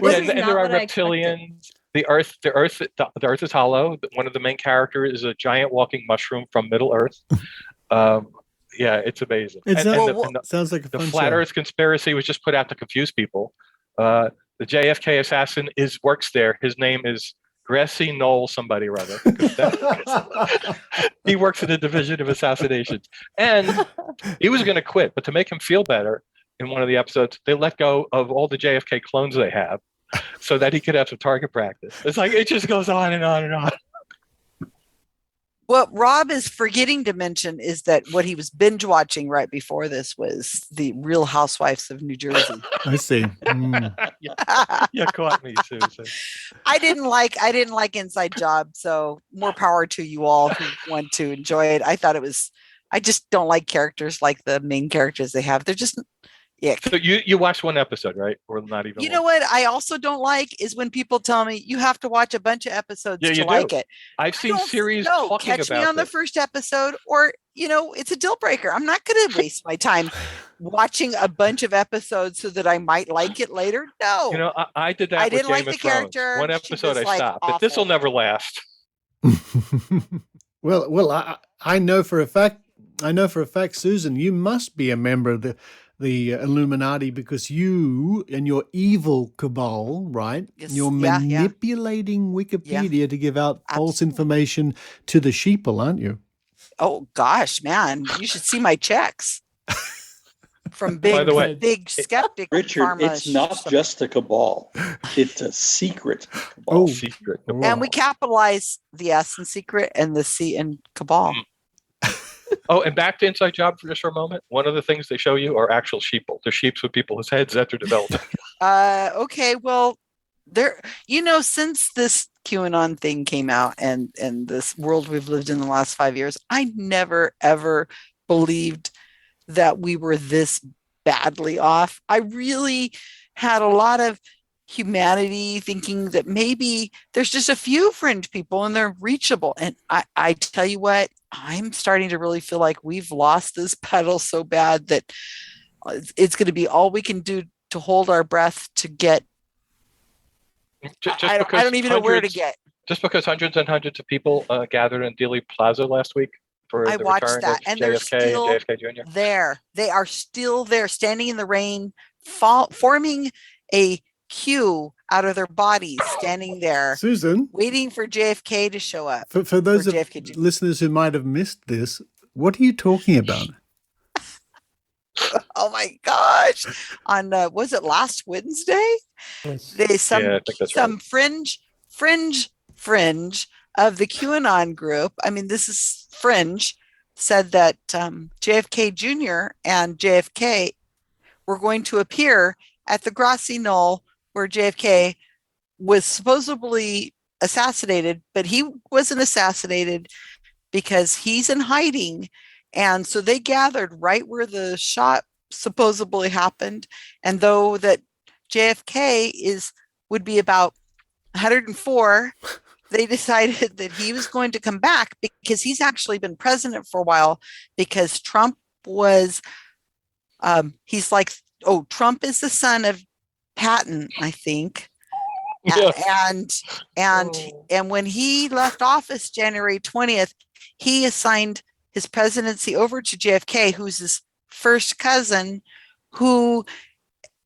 and there are reptilians. The Earth is hollow. One of the main characters is a giant walking mushroom from Middle Earth. It's amazing. Sounds like a fun the Flat show. Earth conspiracy was just put out to confuse people. The JFK assassin works there. His name is Grassy Knoll somebody or other. He works in the Division of Assassinations. And he was going to quit, but to make him feel better, in one of the episodes, they let go of all the JFK clones they have so that he could have some target practice. It's like, it just goes on and on and on. What Rob is forgetting to mention is that what he was binge watching right before this was the Real Housewives of New Jersey. I see. You caught me, Susan. I didn't like Inside Job, so more power to you all who want to enjoy it. I just don't like characters like the main characters they have. They're just So you watched one episode, right? Or not even You know what I also don't like is when people tell me you have to watch a bunch of episodes to like it. I've seen series talking about catch me on the first episode, or it's a deal breaker. I'm not going to waste my time watching a bunch of episodes so that I might like it later. No. I did that. I with didn't Game like of the Thrones. character. One episode I stopped. Awful. But this will never last. Well, I know for a fact, Susan, you must be a member of the Illuminati, because you and your evil cabal, right? Yes. You're manipulating Wikipedia to give out false information to the sheeple, aren't you? Oh gosh, man, you should see my checks from big skeptic. Richard, pharma it's not just a cabal; it's a secret cabal. Secret. And we capitalize the S in secret and the C in cabal. Oh, and back to Inside Job for just for a moment. One of the things they show you are actual sheeple. They're sheeps with people's heads that they're developing. Okay, well, since this QAnon thing came out and this world we've lived in the last 5 years, I never ever believed that we were this badly off. I really had a lot of humanity thinking that maybe there's just a few fringe people and they're reachable. And I tell you what, I'm starting to really feel like we've lost this battle so bad that it's going to be all we can do to hold our breath to get. I don't even know where to get. Just because hundreds and hundreds of people gathered in Dealey Plaza last week for the return of and JFK Jr. There. They are still there, standing in the rain, forming a Q out of their bodies, standing there, Susan, waiting for JFK to show up. for those Or of JFK Jr. listeners who might have missed this, what are you talking about? Oh my gosh! On was it last Wednesday? Yes. I think that's some fringe of the QAnon group. I mean, this is fringe. Said that JFK Jr. and JFK were going to appear at the grassy knoll where JFK was supposedly assassinated, but he wasn't assassinated because he's in hiding. And so they gathered right where the shot supposedly happened. And though that JFK would be about 104, they decided that he was going to come back because he's actually been president for a while, because Trump was, he's like, Trump is the son of Patton, I think. Yes. And when he left office January 20th, he assigned his presidency over to JFK, who's his first cousin, who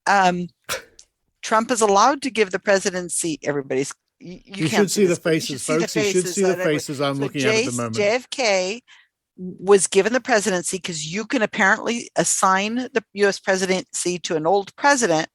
Trump is allowed to give the presidency. Everybody's you should see the faces, folks. You should see the faces I'm looking at the moment. JFK was given the presidency because you can apparently assign the U.S. presidency to an old president,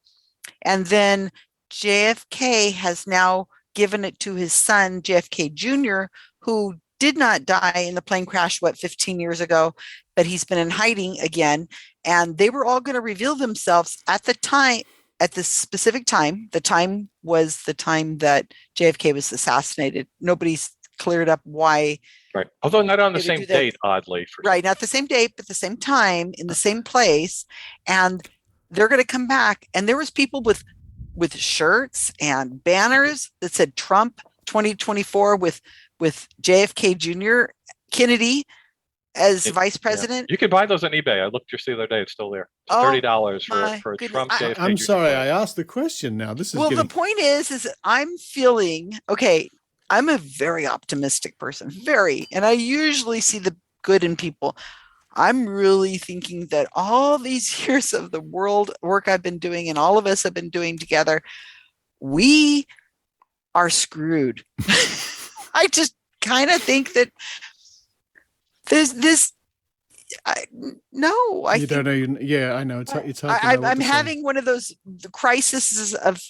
and then JFK has now given it to his son, JFK Jr., who did not die in the plane crash, 15 years ago, but he's been in hiding again. And they were all going to reveal themselves at the time, at this specific time. The time was the time that JFK was assassinated. Nobody's cleared up why. Right. Although not on the same date, oddly. Right. Not the same date, but the same time, in the same place. And they're going to come back. And there was people with shirts and banners that said Trump 2024 with JFK Jr., Kennedy as vice president. Yeah. You can buy those on eBay. I looked just the other day. It's still there. It's $30 for a Trump JFK I'm Jr. sorry, I asked the question now. This is the point is I'm feeling, okay, I'm a very optimistic person, and I usually see the good in people. I'm really thinking that all these years of the work I've been doing and all of us have been doing together, we are screwed. I just kind of think that there's this. You don't know. Yeah, I know. It's hard to know I'm having one of those crises of.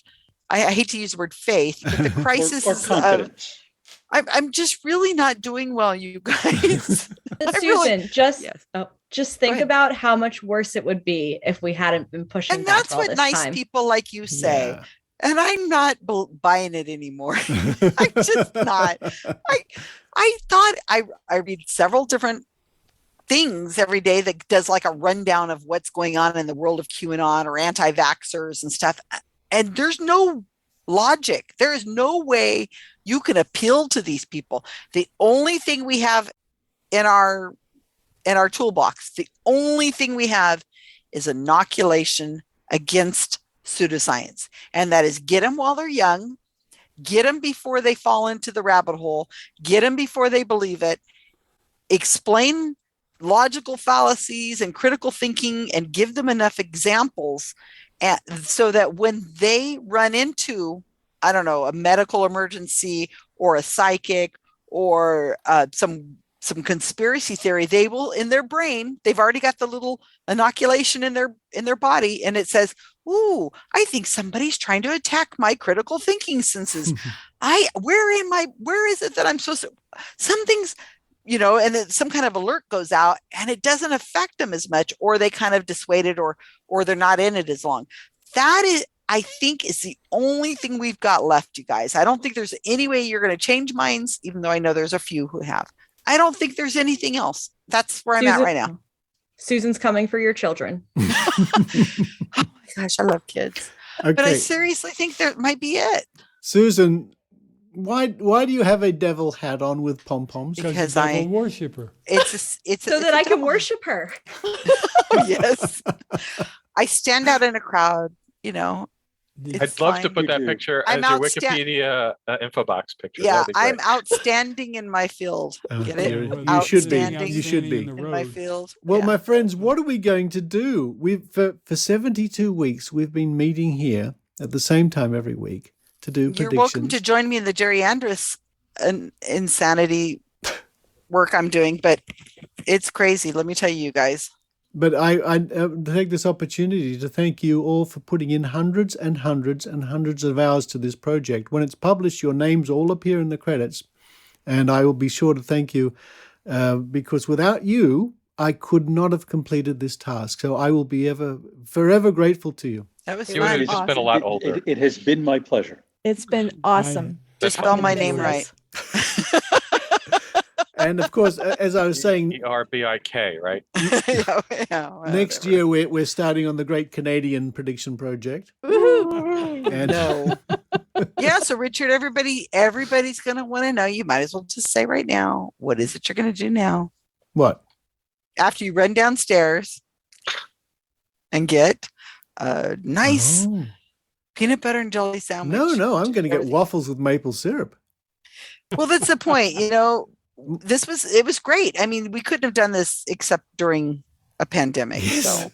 I hate to use the word faith, but the crisis of. I'm just really not doing well, you guys. Susan, just think about how much worse it would be if we hadn't been pushing. And that's back all what this nice time. people like you say. Yeah. And I'm not buying it anymore. I'm just not. I thought I read several different things every day that does like a rundown of what's going on in the world of QAnon or anti-vaxxers and stuff. And there's no logic. There is no way you can appeal to these people. The only thing we have in our toolbox, the only thing we have is inoculation against pseudoscience. And that is get them while they're young, get them before they fall into the rabbit hole, get them before they believe it, explain logical fallacies and critical thinking, and give them enough examples so that when they run into, I don't know, a medical emergency or a psychic or some conspiracy theory, they will, in their brain, they've already got the little inoculation in their body, and it says, ooh, I think somebody's trying to attack my critical thinking senses. Where is it that I'm supposed to, some things, and then some kind of alert goes out and it doesn't affect them as much, or they kind of dissuade it, or they're not in it as long. That is, I think, is the only thing we've got left, you guys. I don't think there's any way you're going to change minds, even though I know there's a few who have. I don't think there's anything else. That's where I'm at right now. Susan's coming for your children. Oh my gosh, I love kids. Okay. But I seriously think that might be it. Susan, why do you have a devil hat on with pom-poms? Because I'm a worshiper. It's so that I can worship her. Yes. I stand out in a crowd, I'd love to put that picture as your Wikipedia info box picture. Yeah, I'm outstanding in my field. Get it? You should be. You should be in my field. Well, my friends, what are we going to do? For 72 weeks, we've been meeting here at the same time every week to do You're predictions. welcome to join me in the Jerry Andrus insanity work I'm doing, but it's crazy. Let me tell you guys. But I take this opportunity to thank you all for putting in hundreds and hundreds and hundreds of hours to this project. When it's published, your names all appear in the credits, and I will be sure to thank you because without you, I could not have completed this task. So I will be forever grateful to you. That was You would fun. have just been a lot older. It has been my pleasure. It's been awesome. Just spell my name right. And of course, as I was saying, ERBIK, right? next year we're starting on the Great Canadian Prediction Project. And Yeah, so Richard, everybody's going to want to know. You might as well just say right now, what is it you're going to do now? What? After you run downstairs and get a nice peanut butter and jelly sandwich. No, I'm going to get waffles with maple syrup. Well, that's the point. It was great. I mean, we couldn't have done this except during a pandemic. Yes. So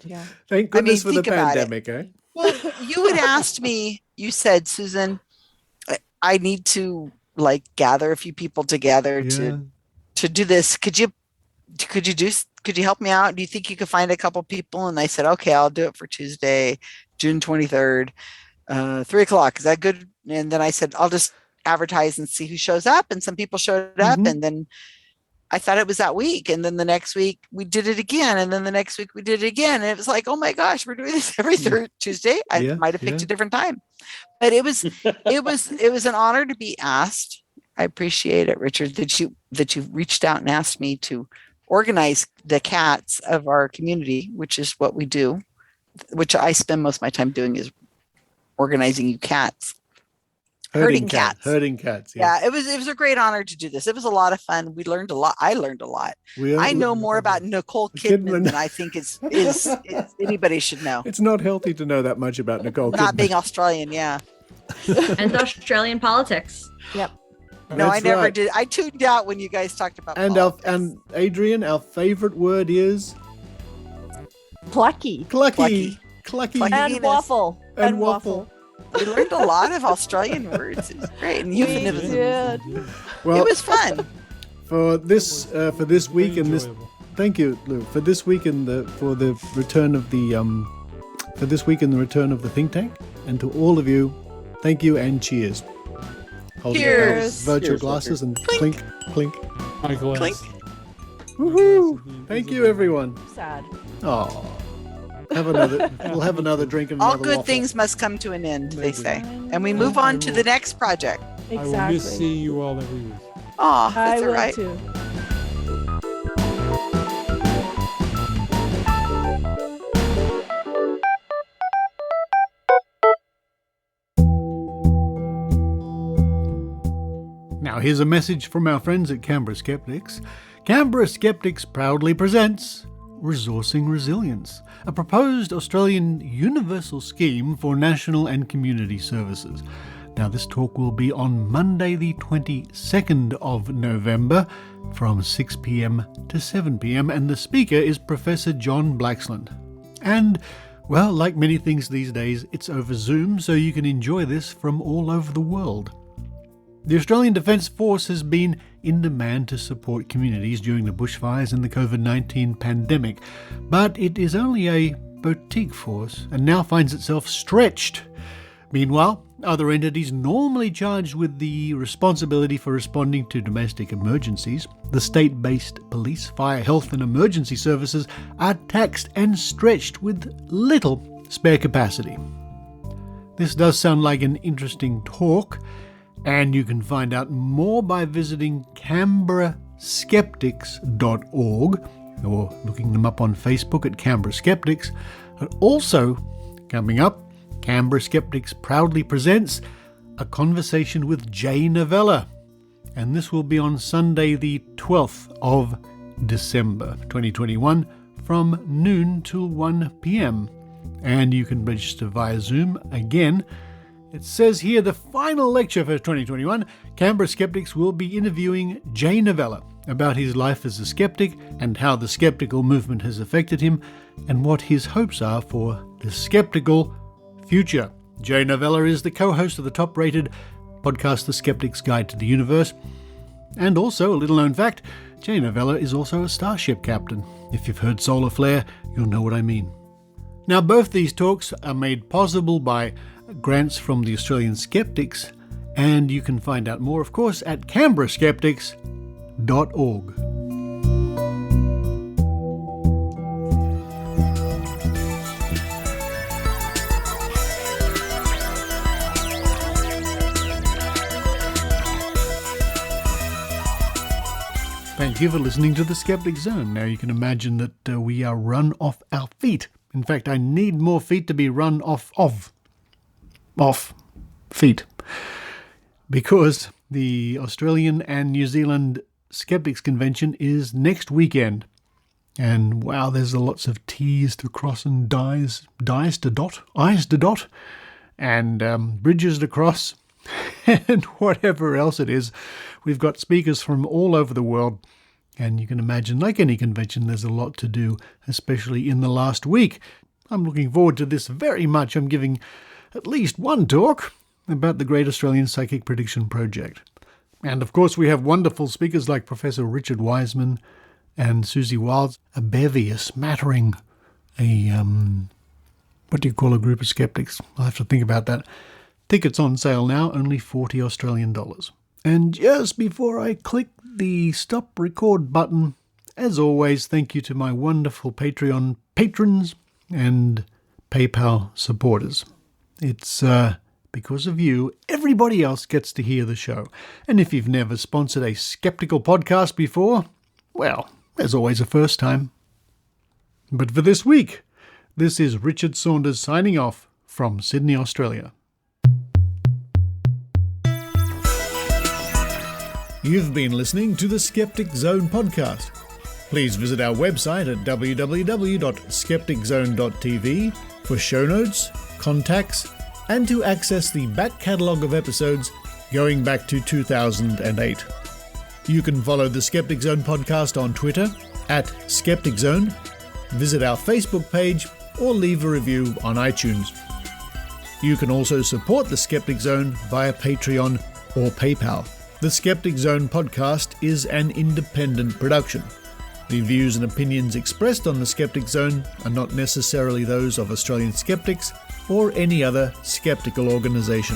Thank goodness for the think about pandemic, eh? Well, you had asked me, you said, Susan, I need to gather a few people together to do this. Could you help me out? Do you think you could find a couple people? And I said, okay, I'll do it for Tuesday, June 23rd, 3:00. Is that good? And then I said, I'll just advertise and see who shows up. And some people showed up, and then I thought it was that week. And then the next week we did it again. And then the next week we did it again. And it was like, oh my gosh, we're doing this every third Tuesday. I might have picked a different time, but it was an honor to be asked. I appreciate it, Richard, that you reached out and asked me to organize the cats of our community, which is what we do, which I spend most of my time doing is organizing you cats. Herding cats. Herding cats. Yeah, it was a great honor to do this. It was a lot of fun. We learned a lot. I learned a lot. I know more about Nicole Kidman than I think is anybody should know. It's not healthy to know that much about Nicole Kidman. Not being Australian, yeah. And Australian politics. Yep. No, I never did. I tuned out when you guys talked about politics. And Adrian, our favorite word is Clucky. Clucky. And waffle. And waffle. We learned a lot of Australian words. It was great. And euphemisms. Well, it was fun. For this week and this, thank you, Lou. For this week and for the return of the think tank, and to all of you, thank you and cheers. Hold Cheers. Virtual glasses and clink, clink. My glass. Clink. Woohoo! Thank you, everyone. Sad. Oh. We'll have another drink and All another good waffle. things must come to an end, they say. And we move on to the next project. I will Exactly. miss seeing you all every week. Oh, I that's all will right. too. Now here's a message from our friends at Canberra Skeptics. Canberra Skeptics proudly presents Resourcing Resilience, a proposed Australian universal scheme for national and community services. Now this talk will be on Monday the 22nd of November from 6 p.m. to 7 p.m. and the speaker is Professor John Blaxland. And, well, like many things these days, it's over Zoom, so you can enjoy this from all over the world. The Australian Defence Force has been in demand to support communities during the bushfires and the COVID-19 pandemic, but it is only a boutique force and now finds itself stretched. Meanwhile, other entities normally charged with the responsibility for responding to domestic emergencies, the state-based police, fire, health and emergency services, are taxed and stretched with little spare capacity. This does sound like an interesting talk, and you can find out more by visiting CanberraSkeptics.org or looking them up on Facebook at Canberra Skeptics. And also, coming up, Canberra Skeptics proudly presents a conversation with Jay Novella. And this will be on Sunday the 12th of December 2021 from noon till 1 p.m. And you can register via Zoom again. It says here the final lecture for 2021, Canberra Skeptics will be interviewing Jay Novella about his life as a skeptic and how the skeptical movement has affected him and what his hopes are for the skeptical future. Jay Novella is the co-host of the top-rated podcast The Skeptic's Guide to the Universe. And also, a little-known fact, Jay Novella is also a starship captain. If you've heard Solar Flare, you'll know what I mean. Now, both these talks are made possible by grants from the Australian Skeptics, and you can find out more, of course, at canberraskeptics.org. Thank you for listening to the Skeptic Zone. Now you can imagine that we are run off our feet. In fact, I need more feet to be run off feet. Because the Australian and New Zealand Skeptics Convention is next weekend. And wow, there's lots of T's to cross and I's to dot, and bridges to cross, and whatever else it is. We've got speakers from all over the world, and you can imagine, like any convention, there's a lot to do, especially in the last week. I'm looking forward to this very much. I'm giving at least one talk about the Great Australian Psychic Prediction Project. And of course we have wonderful speakers like Professor Richard Wiseman and Susie Wilds, a bevy, a smattering, what do you call a group of skeptics? I'll have to think about that. Tickets on sale now, only $40 Australian dollars. And just before I click the stop record button, as always, thank you to my wonderful Patreon patrons and PayPal supporters. It's because of you, everybody else gets to hear the show. And if you've never sponsored a skeptical podcast before, well, there's always a first time. But for this week, this is Richard Saunders signing off from Sydney, Australia. You've been listening to the Skeptic Zone podcast. Please visit our website at www.skepticzone.tv for show notes, contacts, and to access the back catalogue of episodes going back to 2008. You can follow the Skeptic Zone podcast on Twitter at Skeptic Zone, visit our Facebook page, or leave a review on iTunes. You can also support the Skeptic Zone via Patreon or PayPal. The Skeptic Zone podcast is an independent production. The views and opinions expressed on the Skeptic Zone are not necessarily those of Australian skeptics or any other skeptical organisation.